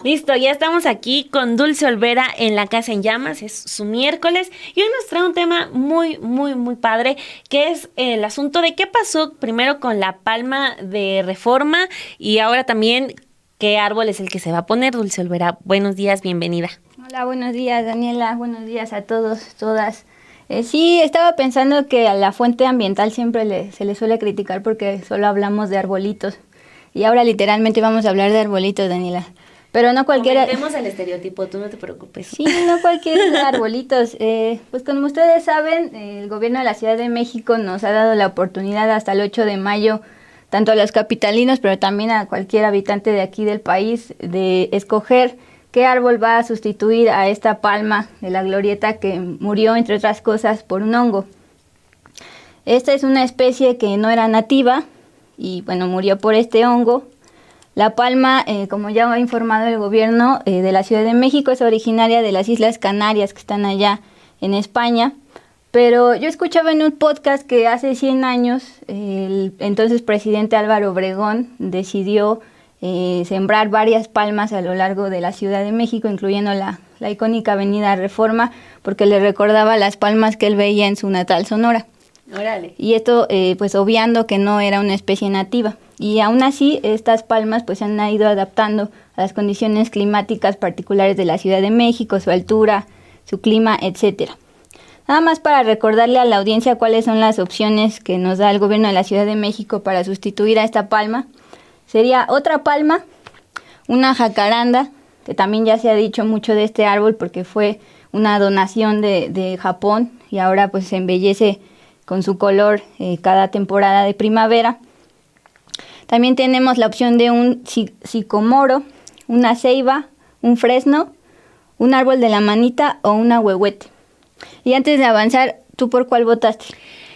Listo, ya estamos aquí con Dulce Olvera en La Casa en Llamas, es su miércoles y hoy nos trae un tema muy padre, que es el asunto de qué pasó primero con la palma de Reforma y ahora también qué árbol es el que se va a poner. Dulce Olvera, buenos días, bienvenida. Hola, buenos días Daniela, buenos días a todos, todas. Sí, estaba pensando que a la fuente ambiental siempre se le suele criticar porque solo hablamos de arbolitos. Y ahora literalmente vamos a hablar de arbolitos, Daniela. Pero no cualquiera. Comentemos el estereotipo, tú no te preocupes. Sí, no cualquier arbolitos. Pues como ustedes saben, el gobierno de la Ciudad de México nos ha dado la oportunidad hasta el 8 de mayo, tanto a los capitalinos, pero también a cualquier habitante de aquí del país, de escoger qué árbol va a sustituir a esta palma de la glorieta que murió, entre otras cosas, por un hongo. Esta es una especie que no era nativa y bueno, murió por este hongo. La palma, como ya ha informado el gobierno de la Ciudad de México, es originaria de las Islas Canarias, que están allá en España. Pero yo escuchaba en un podcast que hace 100 años el entonces presidente Álvaro Obregón decidió sembrar varias palmas a lo largo de la Ciudad de México, incluyendo la icónica Avenida Reforma, porque le recordaba las palmas que él veía en su natal Sonora. Órale. Y esto pues obviando que no era una especie nativa. Y aún así estas palmas pues se han ido adaptando a las condiciones climáticas particulares de la Ciudad de México, su altura, su clima, etcétera. Nada más para recordarle a la audiencia cuáles son las opciones que nos da el gobierno de la Ciudad de México para sustituir a esta palma. Sería otra palma, una jacaranda, que también ya se ha dicho mucho de este árbol porque fue una donación de Japón y ahora pues se embellece con su color cada temporada de primavera. También tenemos la opción de un sicomoro, una ceiba, un fresno, un árbol de la manita o un ahuehuete. Y antes de avanzar, ¿tú por cuál votaste?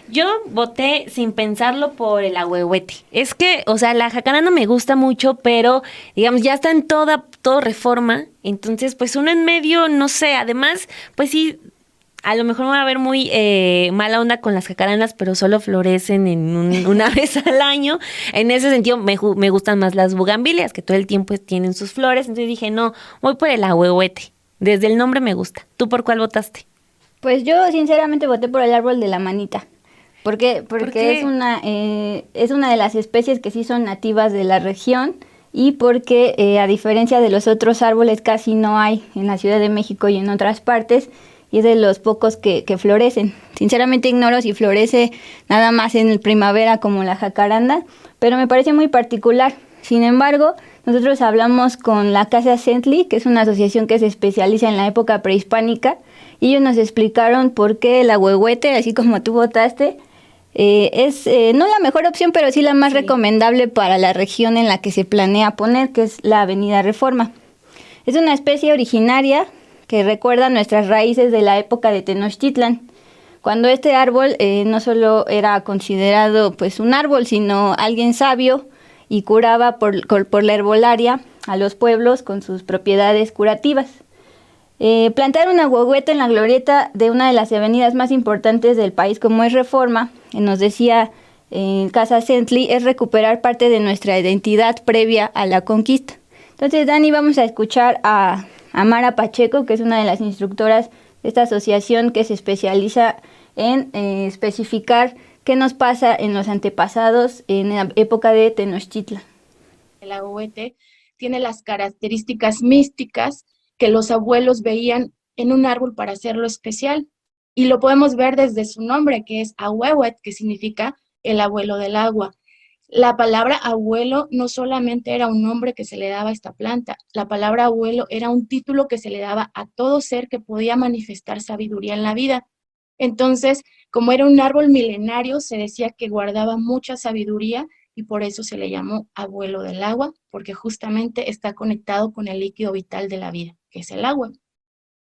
Yo voté sin pensarlo por el ahuehuete. Es que, o sea, la jacaranda me gusta mucho, pero digamos, ya está en todo Reforma. Entonces, pues uno en medio, no sé, además, pues sí, a lo mejor me va a ver muy mala onda con las jacarandas, pero solo florecen una vez al año. En ese sentido, me gustan más las bugambilias, que todo el tiempo tienen sus flores. Entonces dije, no, voy por el ahuehuete. Desde el nombre me gusta. ¿Tú por cuál votaste? Pues yo sinceramente voté por el árbol de la manita. ¿Por qué? ¿Por Porque qué? es una de las especies que sí son nativas de la región y porque a diferencia de los otros árboles casi no hay en la Ciudad de México y en otras partes y es de los pocos que florecen. Sinceramente ignoro si florece nada más en primavera como la jacaranda, pero me parece muy particular. Sin embargo, nosotros hablamos con la Casa Centley, que es una asociación que se especializa en la época prehispánica, y ellos nos explicaron por qué el ahuehuete, así como tú votaste, es no la mejor opción, pero sí la más recomendable para la región en la que se planea poner, que es la Avenida Reforma. Es una especie originaria que recuerda nuestras raíces de la época de Tenochtitlan, cuando este árbol no solo era considerado pues un árbol, sino alguien sabio y curaba por la herbolaria a los pueblos con sus propiedades curativas. Plantar una huehueta en la glorieta de una de las avenidas más importantes del país como es Reforma, nos decía Casa Centley, es recuperar parte de nuestra identidad previa a la conquista. Entonces, Dani, vamos a escuchar a Mara Pacheco, que es una de las instructoras de esta asociación que se especializa en especificar qué nos pasa en los antepasados en la época de Tenochtitlan. El ahuehuete tiene las características místicas que los abuelos veían en un árbol para hacerlo especial. Y lo podemos ver desde su nombre, que es Ahuehuet, que significa el abuelo del agua. La palabra abuelo no solamente era un nombre que se le daba a esta planta, la palabra abuelo era un título que se le daba a todo ser que podía manifestar sabiduría en la vida. Entonces, como era un árbol milenario, se decía que guardaba mucha sabiduría y por eso se le llamó abuelo del agua, porque justamente está conectado con el líquido vital de la vida, que es el agua.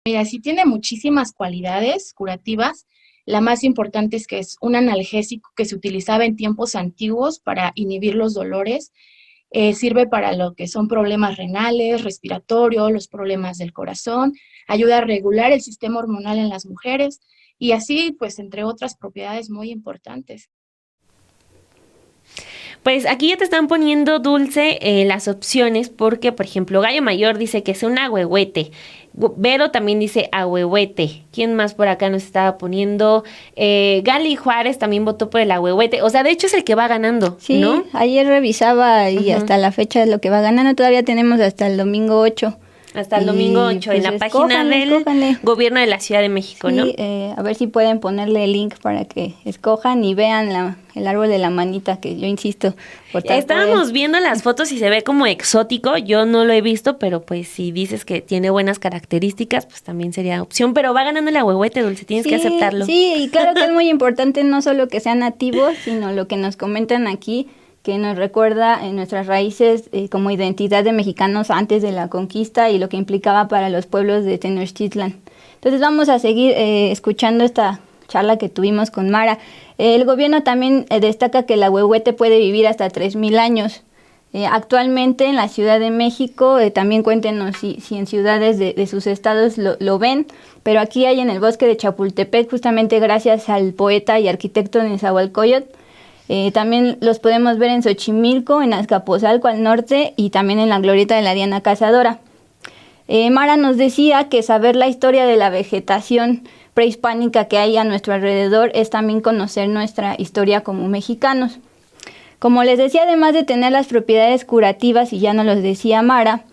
Mira, sí tiene muchísimas cualidades curativas. La más importante es que es un analgésico que se utilizaba en tiempos antiguos para inhibir los dolores. Sirve para lo que son problemas renales, respiratorios, los problemas del corazón. Ayuda a regular el sistema hormonal en las mujeres y así, pues, entre otras propiedades muy importantes. Pues aquí ya te están poniendo, Dulce, las opciones porque, por ejemplo, Gallo Mayor dice que es un ahuehuete. Vero también dice ahuehuete. ¿Quién más por acá nos estaba poniendo? Gali Juárez también votó por el ahuehuete. O sea, de hecho es el que va ganando, Sí, ¿no? ayer revisaba y Ujú. hasta la fecha es lo que va ganando. Todavía tenemos hasta el domingo 8. Hasta el domingo 8 en Pues la página del escójanle. gobierno de la Ciudad de México, ¿no? Sí, a ver si pueden ponerle el link para que escojan y vean el árbol de la manita, que yo insisto, votar por él. Estábamos viendo las fotos y se ve como exótico. Yo no lo he visto, pero pues si dices que tiene buenas características, pues también sería opción. Pero va ganando el ahuehuete, Dulce, tienes que aceptarlo. Sí, y claro que es muy importante no solo que sean nativos, sino lo que nos comentan aquí, que nos recuerda en nuestras raíces como identidad de mexicanos antes de la conquista y lo que implicaba para los pueblos de Tenochtitlan. Entonces vamos a seguir escuchando esta charla que tuvimos con Mara. El gobierno también destaca que el ahuehuete puede vivir hasta 3000 años. Actualmente en la Ciudad de México, también cuéntenos si en ciudades de sus estados lo ven, pero aquí hay en el bosque de Chapultepec, justamente gracias al poeta y arquitecto Nezahualcóyotl. También los podemos ver en Xochimilco, en Azcapotzalco al norte y también en la glorieta de la Diana Cazadora. Mara nos decía que saber la historia de la vegetación prehispánica que hay a nuestro alrededor es también conocer nuestra historia como mexicanos. Como les decía, además de tener las propiedades curativas, y ya nos los decía Mara,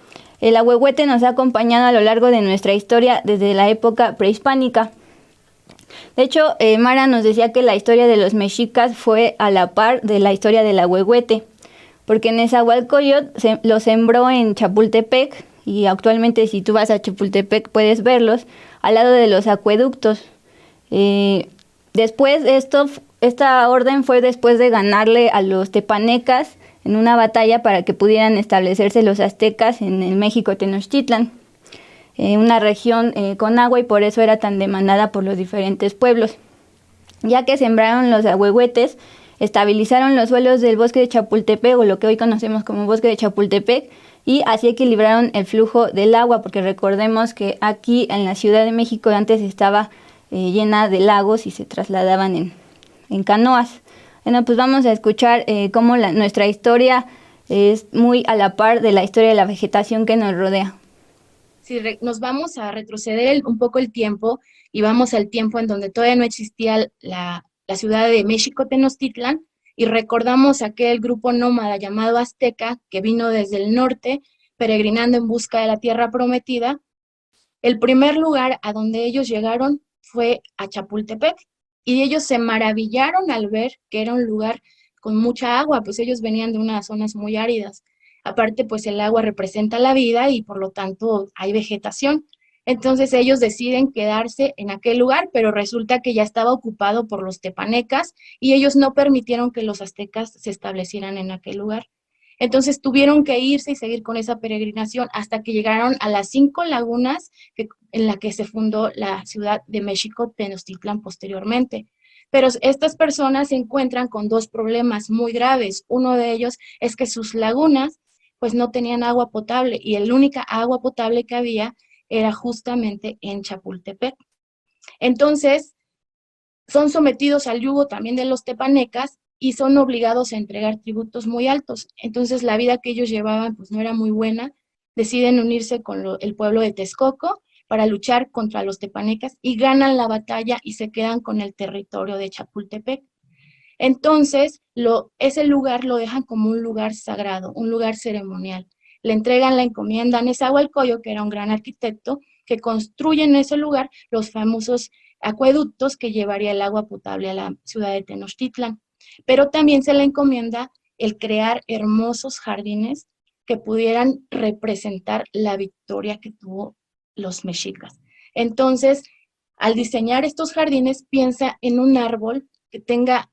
el ahuehuete nos ha acompañado a lo largo de nuestra historia desde la época prehispánica. De hecho, Mara nos decía que la historia de los mexicas fue a la par de la historia del ahuehuete, porque Nezahualcóyotl lo sembró en Chapultepec, y actualmente si tú vas a Chapultepec puedes verlos al lado de los acueductos. Después esta orden fue después de ganarle a los tepanecas en una batalla para que pudieran establecerse los aztecas en el México Tenochtitlan, una región con agua, y por eso era tan demandada por los diferentes pueblos. Ya que sembraron los ahuehuetes, estabilizaron los suelos del bosque de Chapultepec, o lo que hoy conocemos como bosque de Chapultepec, y así equilibraron el flujo del agua, porque recordemos que aquí en la Ciudad de México antes estaba llena de lagos y se trasladaban en canoas. Bueno, pues vamos a escuchar cómo nuestra historia es muy a la par de la historia de la vegetación que nos rodea. Si nos vamos a retroceder un poco el tiempo y vamos al tiempo en donde todavía no existía la Ciudad de México Tenochtitlan, y recordamos aquel grupo nómada llamado Azteca que vino desde el norte peregrinando en busca de la tierra prometida, el primer lugar a donde ellos llegaron fue a Chapultepec, y ellos se maravillaron al ver que era un lugar con mucha agua, pues ellos venían de unas zonas muy áridas. Aparte, pues el agua representa la vida y por lo tanto hay vegetación. Entonces ellos deciden quedarse en aquel lugar, pero resulta que ya estaba ocupado por los tepanecas y ellos no permitieron que los aztecas se establecieran en aquel lugar. Entonces tuvieron que irse y seguir con esa peregrinación hasta que llegaron a las 5 lagunas en la que se fundó la Ciudad de México Tenochtitlan posteriormente. Pero estas personas se encuentran con dos problemas muy graves. Uno de ellos es que sus lagunas pues no tenían agua potable, y la única agua potable que había era justamente en Chapultepec. Entonces son sometidos al yugo también de los tepanecas y son obligados a entregar tributos muy altos. Entonces la vida que ellos llevaban pues no era muy buena. Deciden unirse con el pueblo de Texcoco para luchar contra los tepanecas y ganan la batalla y se quedan con el territorio de Chapultepec. Entonces, ese lugar lo dejan como un lugar sagrado, un lugar ceremonial. Le entregan la encomienda a Nezahualcóyotl, que era un gran arquitecto, que construye en ese lugar los famosos acueductos que llevaría el agua potable a la ciudad de Tenochtitlan. Pero también se le encomienda el crear hermosos jardines que pudieran representar la victoria que tuvo los mexicas. Entonces, al diseñar estos jardines, piensa en un árbol que tenga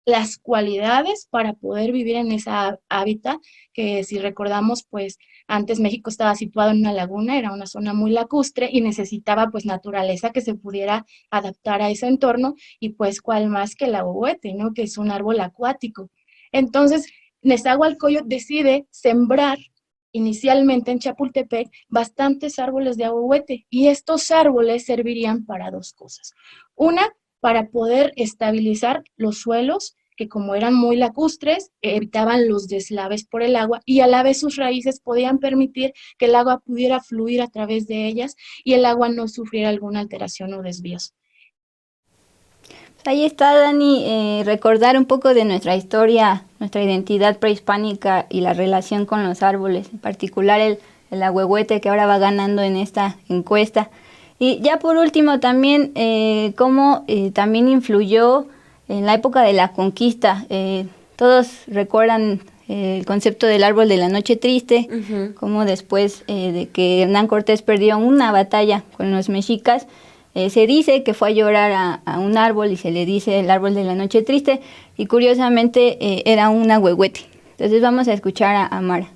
las cualidades para poder vivir en esa hábitat, que si recordamos, pues antes México estaba situado en una laguna, era una zona muy lacustre y necesitaba pues naturaleza que se pudiera adaptar a ese entorno, y pues cuál más que el ahuehuete, ¿no? Que es un árbol acuático. Entonces, Nezahualcóyotl decide sembrar inicialmente en Chapultepec bastantes árboles de ahuehuete, y estos árboles servirían para dos cosas. Una, para poder estabilizar los suelos que como eran muy lacustres, evitaban los deslaves por el agua y a la vez sus raíces podían permitir que el agua pudiera fluir a través de ellas y el agua no sufriera alguna alteración o desvíos. Ahí está, Dani, recordar un poco de nuestra historia, nuestra identidad prehispánica y la relación con los árboles, en particular el ahuehuete que ahora va ganando en esta encuesta. Y ya por último también, cómo también influyó en la época de la conquista. Todos recuerdan el concepto del árbol de la noche triste, como después de que Hernán Cortés perdió una batalla con los mexicas, se dice que fue a llorar a un árbol y se le dice el árbol de la noche triste, y curiosamente era un ahuehuete. Entonces vamos a escuchar a Mara.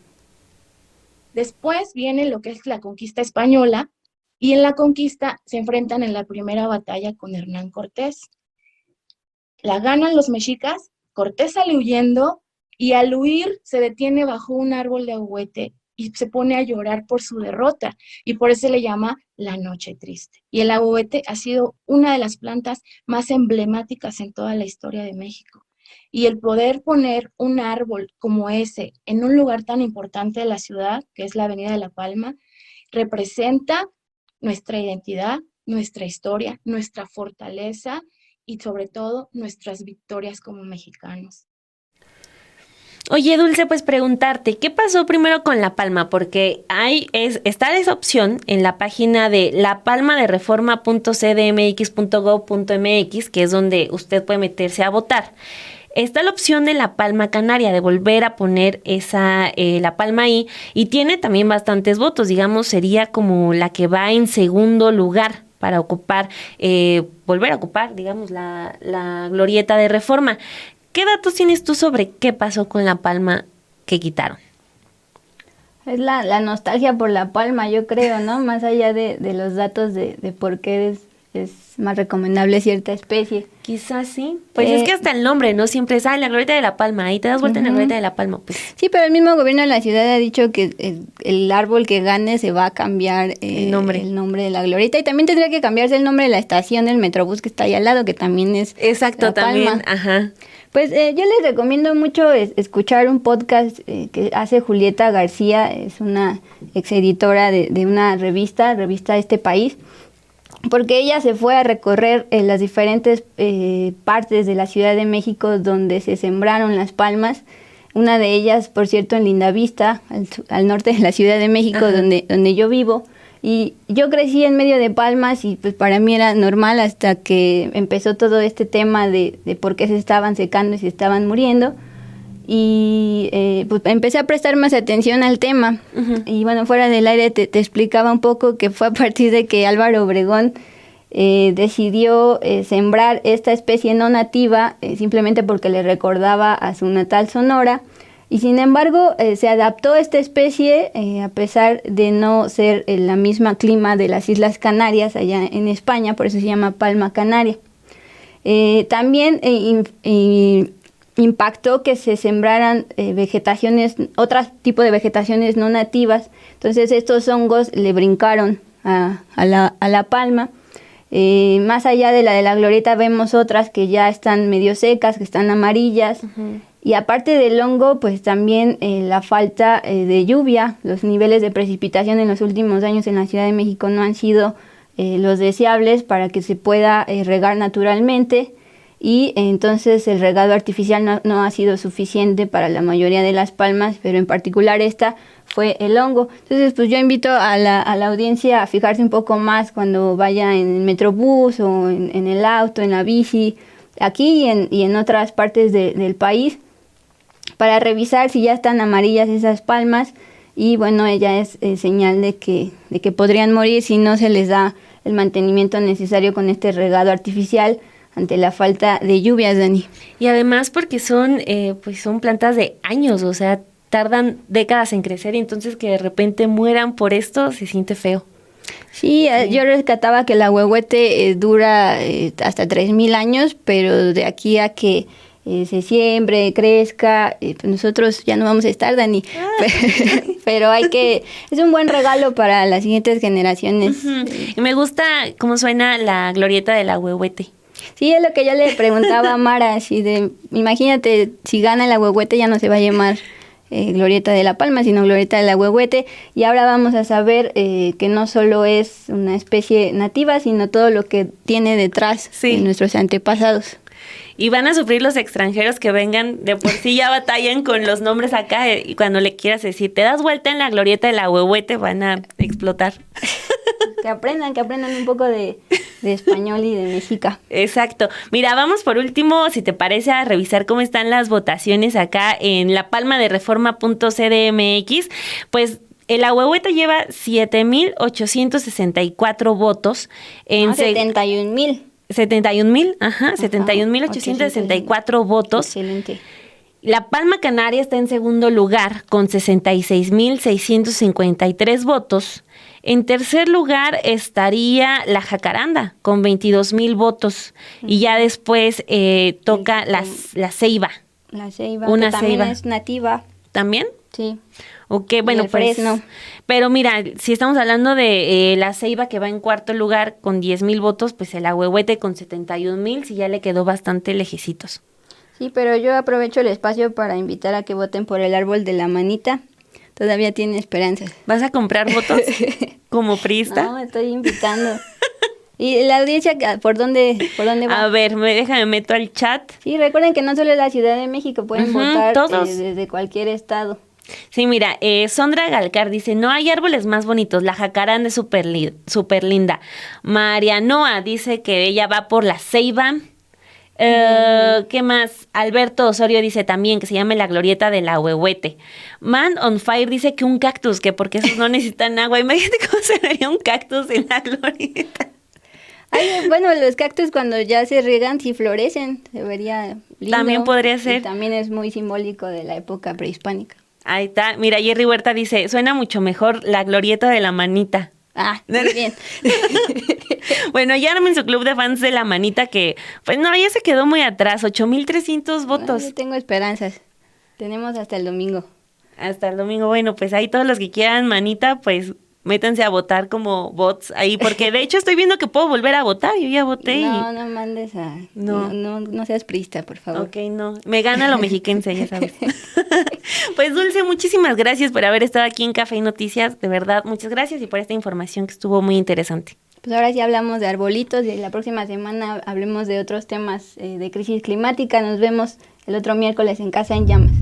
Después viene lo que es la conquista española, y en la conquista se enfrentan en la primera batalla con Hernán Cortés. La ganan los mexicas, Cortés sale huyendo, y al huir se detiene bajo un árbol de ahuehuete y se pone a llorar por su derrota, y por eso se le llama la noche triste. Y el ahuehuete ha sido una de las plantas más emblemáticas en toda la historia de México. Y el poder poner un árbol como ese en un lugar tan importante de la ciudad, que es la Avenida de la Palma, representa nuestra identidad, nuestra historia, nuestra fortaleza y sobre todo nuestras victorias como mexicanos. Oye, Dulce, pues preguntarte, ¿qué pasó primero con la palma? Porque está esa opción en la página de lapalmadereforma.cdmx.gov.mx, que es donde usted puede meterse a votar. Está la opción de la palma canaria, de volver a poner la palma ahí, y tiene también bastantes votos, digamos, sería como la que va en segundo lugar para volver a ocupar, digamos, la glorieta de Reforma. ¿Qué datos tienes tú sobre qué pasó con la palma que quitaron? Es la nostalgia por la palma, yo creo, ¿no? Más allá de los datos de por qué es más recomendable cierta especie. Quizás sí. Pues es que hasta el nombre, ¿no? Siempre es, la glorieta de la palma, ahí te das vuelta en la glorieta de la palma. Pues. Sí, pero el mismo gobierno de la ciudad ha dicho que el árbol que gane se va a cambiar el nombre de la glorieta, y también tendría que cambiarse el nombre de la estación del Metrobús que está ahí al lado, que también es Exacto, la también, Palma. Ajá. Pues yo les recomiendo mucho escuchar un podcast que hace Julieta García, es una exeditora de una revista Este País, porque ella se fue a recorrer las diferentes partes de la Ciudad de México donde se sembraron las palmas. Una de ellas, por cierto, en Lindavista, al norte de la Ciudad de México, donde yo vivo. Y yo crecí en medio de palmas y pues para mí era normal hasta que empezó todo este tema de por qué se estaban secando y se estaban muriendo. Y pues empecé a prestar más atención al tema. Y bueno, fuera del aire te explicaba un poco que fue a partir de que Álvaro Obregón decidió sembrar esta especie no nativa simplemente porque le recordaba a su natal Sonora. Y sin embargo, se adaptó esta especie a pesar de no ser la misma clima de las Islas Canarias allá en España, por eso se llama palma canaria. También impactó que se sembraran otro tipo de vegetaciones no nativas. Entonces estos hongos le brincaron a la palma. Más allá de la glorieta vemos otras que ya están medio secas, que están amarillas. Y aparte del hongo, pues también la falta de lluvia, los niveles de precipitación en los últimos años en la Ciudad de México no han sido los deseables para que se pueda regar naturalmente, y entonces el regado artificial no ha sido suficiente para la mayoría de las palmas, pero en particular esta fue el hongo. Entonces pues yo invito a la audiencia a fijarse un poco más cuando vaya en el Metrobús o en el auto, en la bici, aquí y en otras partes del país, para revisar si ya están amarillas esas palmas, y bueno, ella es señal de que podrían morir si no se les da el mantenimiento necesario con este regado artificial ante la falta de lluvias, Dani. Y además porque son plantas de años, o sea, tardan décadas en crecer, y entonces que de repente mueran por esto se siente feo. Sí, yo rescataba que el ahuehuete dura hasta 3,000 años, pero de aquí a que se siembre, crezca, pues nosotros ya no vamos a estar, Dani. Pero es un buen regalo para las siguientes generaciones. Y me gusta cómo suena la glorieta del ahuehuete. Sí, es lo que yo le preguntaba a Mara, imagínate, si gana el Ahuehuete ya no se va a llamar Glorieta de la Palma, sino Glorieta del Ahuehuete, y ahora vamos a saber que no solo es una especie nativa, sino todo lo que tiene detrás de nuestros antepasados. Y van a sufrir los extranjeros que vengan, de por sí ya batallan con los nombres acá, y cuando le quieras decir, te das vuelta en la Glorieta del Ahuehuete, van a explotar. Que aprendan un poco de español y de mexica. Exacto. Mira, vamos por último, si te parece, a revisar cómo están las votaciones acá en la palma de reforma.cdmx. Pues el Ahuehuete lleva 7,864 votos. 71,000. 71,000, ajá, 71,864 votos. Excelente. La Palma Canaria está en segundo lugar con 66,653 votos. En tercer lugar estaría la Jacaranda con 22,000 votos. Y ya después toca la Ceiba. La Ceiba, una que también ceiba. es nativa. ¿También? Sí. Ok, bueno, el pues. Fresno. Pero mira, si estamos hablando de la Ceiba que va en cuarto lugar con 10,000 votos, pues el Ahuehuete con 71,000, sí ya le quedó bastante lejecitos. Sí, pero yo aprovecho el espacio para invitar a que voten por el árbol de la manita. Todavía tiene esperanzas. ¿Vas a comprar votos como priista? No, estoy invitando. ¿Y la audiencia por dónde va? A ver, déjame meto al chat. Sí, recuerden que no solo es la Ciudad de México, pueden votar todos. Desde cualquier estado. Sí, mira, Sondra Galcar dice, no hay árboles más bonitos, la jacaranda es súper linda. Marianoa dice que ella va por la Ceiba. ¿Qué más? Alberto Osorio dice también que se llame la Glorieta del Ahuehuete. Man on Fire dice que un cactus, que porque esos no necesitan agua. Imagínate cómo se vería un cactus en la Glorieta. Ay, bueno, los cactus cuando ya se riegan sí florecen, se vería lindo. También podría ser. Y también es muy simbólico de la época prehispánica. Ahí está. Mira, Jerry Huerta dice, suena mucho mejor la Glorieta de la Manita. Ah, muy bien. Bueno, ya armen su club de fans de la Manita que, pues no, ya se quedó muy atrás, 8,300 votos. No, yo tengo esperanzas. Tenemos hasta el domingo. Hasta el domingo. Bueno, pues ahí todos los que quieran Manita, pues métanse a votar como bots ahí, porque de hecho estoy viendo que puedo volver a votar, yo ya voté. No mandes a... No seas priista, por favor. Ok, no, me gana lo mexiquense, ya sabes. Pues Dulce, muchísimas gracias por haber estado aquí en Café y Noticias, de verdad, muchas gracias y por esta información que estuvo muy interesante. Pues ahora sí hablamos de arbolitos y la próxima semana hablemos de otros temas de crisis climática. Nos vemos el otro miércoles en Casa en Llamas.